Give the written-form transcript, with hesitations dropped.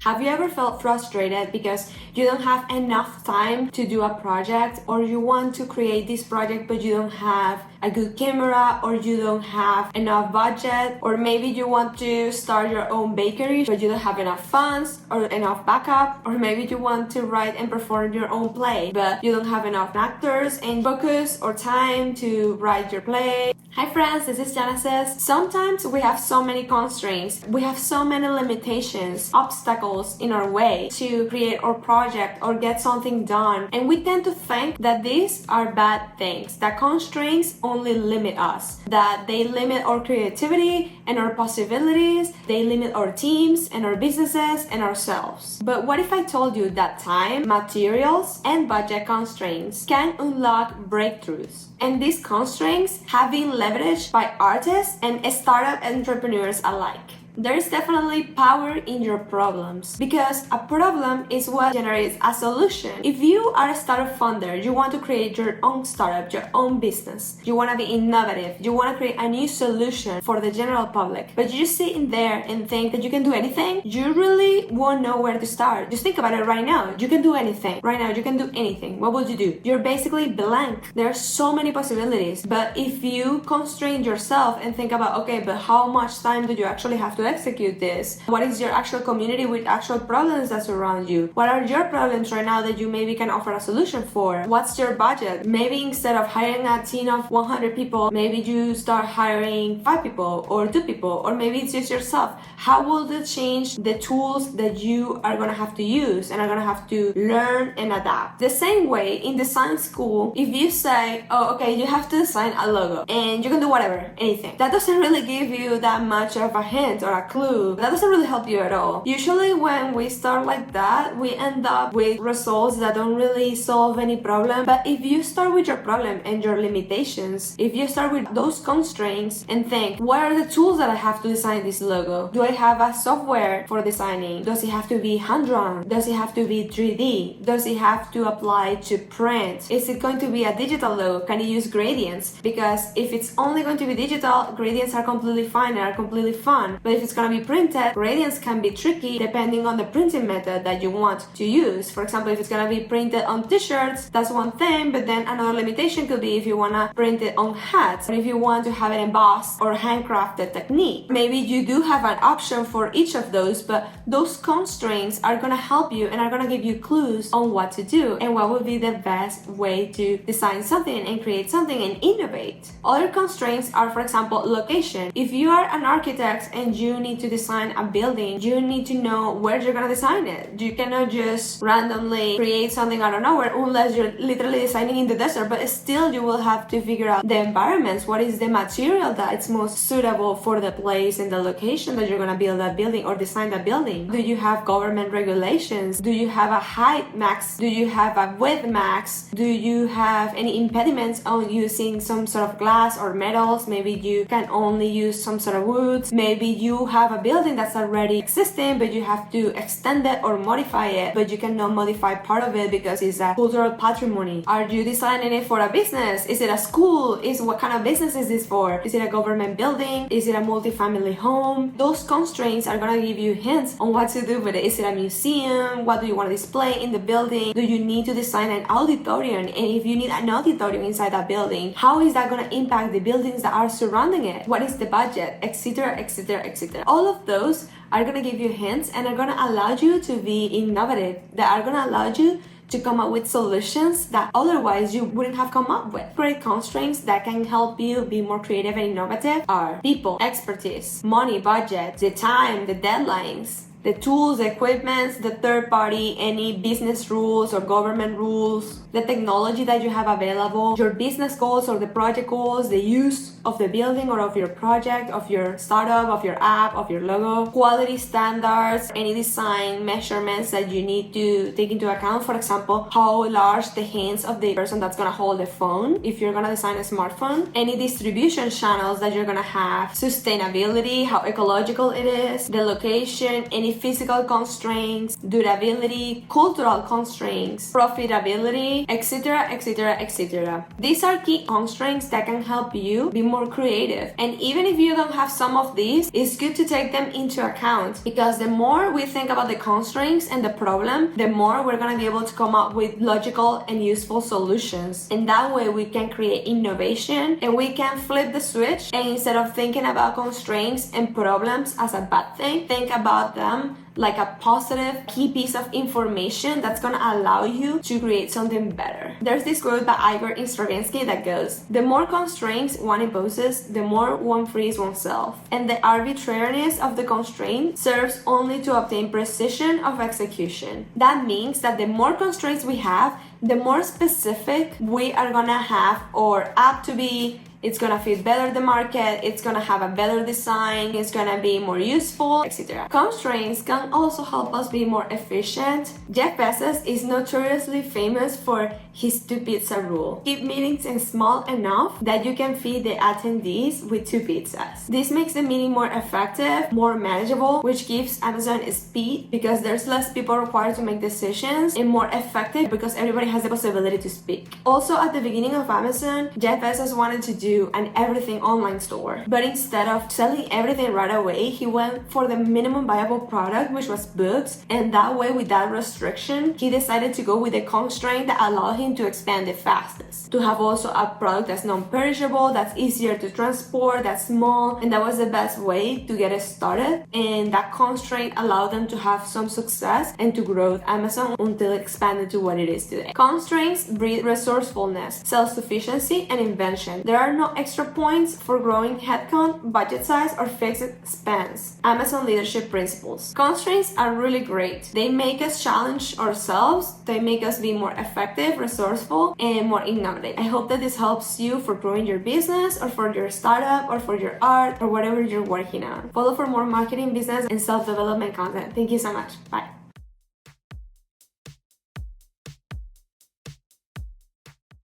Have you ever felt frustrated because you don't have enough time to do a project, or you want to create this project but you don't have a good camera, or you don't have enough budget, or maybe you want to start your own bakery but you don't have enough funds or enough backup, or maybe you want to write and perform your own play but you don't have enough actors and focus or time to write your play. Hi friends, this is Genesis. Sometimes we have so many constraints, we have so many limitations, obstacles in our way to create our project or get something done, and we tend to think that these are bad things, that constraints only limit us, that they limit our creativity and our possibilities, they limit our teams and our businesses and ourselves. But what if I told you that time, materials, and budget constraints can unlock breakthroughs? And these constraints have been leveraged by artists and startup entrepreneurs alike. There is definitely power in your problems, because a problem is what generates a solution. If you are a startup founder, you want to create your own startup, your own business, you want to be innovative, you want to create a new solution for the general public, but you just sit in there and think that you can do anything, you really won't know where to start. Just think about it right now. You can do anything. Right now, you can do anything. What would you do? You're basically blank. There are so many possibilities, but if you constrain yourself and think about, okay, but how much time do you actually have to execute this? What is your actual community with actual problems that surround you? What are your problems right now that you maybe can offer a solution for? What's your budget? Maybe instead of hiring a team of 100 people, maybe you start hiring 5 people or 2 people, or maybe it's just yourself. How will that change the tools that you are going to have to use and are going to have to learn and adapt? The same way in design school, if you say, oh, okay, you have to design a logo and you can do whatever, anything, that doesn't really give you that much of a hint or a clue. That doesn't really help you at all. Usually when we start like that, we end up with results that don't really solve any problem. But if you start with your problem and your limitations, if you start with those constraints and think, what are the tools that I have to design this logo? Do I have a software for designing? Does it have to be hand-drawn? Does it have to be 3D? Does it have to apply to print? Is it going to be a digital logo? Can you use gradients? Because if it's only going to be digital, gradients are completely fine and are completely fun. But if it's going to be printed, gradients can be tricky depending on the printing method that you want to use. For example, if it's going to be printed on t-shirts, that's one thing, but then another limitation could be if you want to print it on hats, or if you want to have it embossed or handcrafted technique. Maybe you do have an option for each of those, but those constraints are going to help you and are going to give you clues on what to do and what would be the best way to design something and create something and innovate. Other constraints are, for example, location. If you are an architect and you need to design a building, you need to know where you're gonna design it. You cannot just randomly create something out of nowhere unless you're literally designing in the desert, but still you will have to figure out the environments. What is the material that's most suitable for the place and the location that you're gonna build that building or design that building? Do you have government regulations? Do you have a height max? Do you have a width max? Do you have any impediments on using some sort of glass or metals? Maybe you can only use some sort of woods. Maybe you have a building that's already existing, but you have to extend it or modify it, but you cannot modify part of it because it's a cultural patrimony. Are you designing it for a business? Is it a school? What kind of business is this for? Is it a government building? Is it a multi-family home? Those constraints are gonna give you hints on what to do with it. Is it a museum? What do you want to display in the building? Do you need to design an auditorium? And if you need an auditorium inside that building, how is that gonna impact the buildings that are surrounding it? What is the budget? Etc, etc, etc. All of those are going to give you hints and are going to allow you to be innovative, that are going to allow you to come up with solutions that otherwise you wouldn't have come up with. Great constraints that can help you be more creative and innovative are people, expertise, money, budget, the time, the deadlines, the tools, the equipment, the third party, any business rules or government rules, the technology that you have available, your business goals or the project goals, the use of the building or of your project, of your startup, of your app, of your logo, quality standards, any design measurements that you need to take into account. For example, how large the hands of the person that's gonna hold the phone, if you're gonna design a smartphone, any distribution channels that you're gonna have, sustainability, how ecological it is, the location, and if physical constraints, durability, cultural constraints, profitability, etc., etc., etc. These are key constraints that can help you be more creative. And even if you don't have some of these, it's good to take them into account, because the more we think about the constraints and the problem, the more we're going to be able to come up with logical and useful solutions. And that way we can create innovation, and we can flip the switch, and instead of thinking about constraints and problems as a bad thing, think about them like a positive key piece of information that's gonna allow you to create something better. There's this quote by Igor Stravinsky that goes, "The more constraints one imposes, the more one frees oneself. And the arbitrariness of the constraint serves only to obtain precision of execution." That means that the more constraints we have, the more specific we are gonna have our app to be. It's gonna fit better the market, it's gonna have a better design, it's gonna be more useful, etc. Constraints can also help us be more efficient. Jeff Bezos is notoriously famous for his 2-pizza rule. Keep meetings small enough that you can feed the attendees with 2 pizzas. This makes the meeting more effective, more manageable, which gives Amazon speed because there's less people required to make decisions, and more effective because everybody has the possibility to speak. Also, at the beginning of Amazon, Jeff Bezos wanted to do an everything online store, but instead of selling everything right away, he went for the minimum viable product, which was books, and that way, with that restriction, he decided to go with a constraint that allowed him to expand the fastest, to have also a product that's non-perishable, that's easier to transport, that's small, and that was the best way to get it started. And that constraint allowed them to have some success and to grow with Amazon until it expanded to what it is today. Constraints breed resourcefulness, self-sufficiency, and invention. There are no extra points for growing headcount, budget size, or fixed expense. Amazon leadership principles. Constraints are really great. They make us challenge ourselves, they make us be more effective, resourceful, and more innovative. I hope that this helps you for growing your business, or for your startup, or for your art, or whatever you're working on. Follow for more marketing, business, and self-development content. Thank you so much. Bye.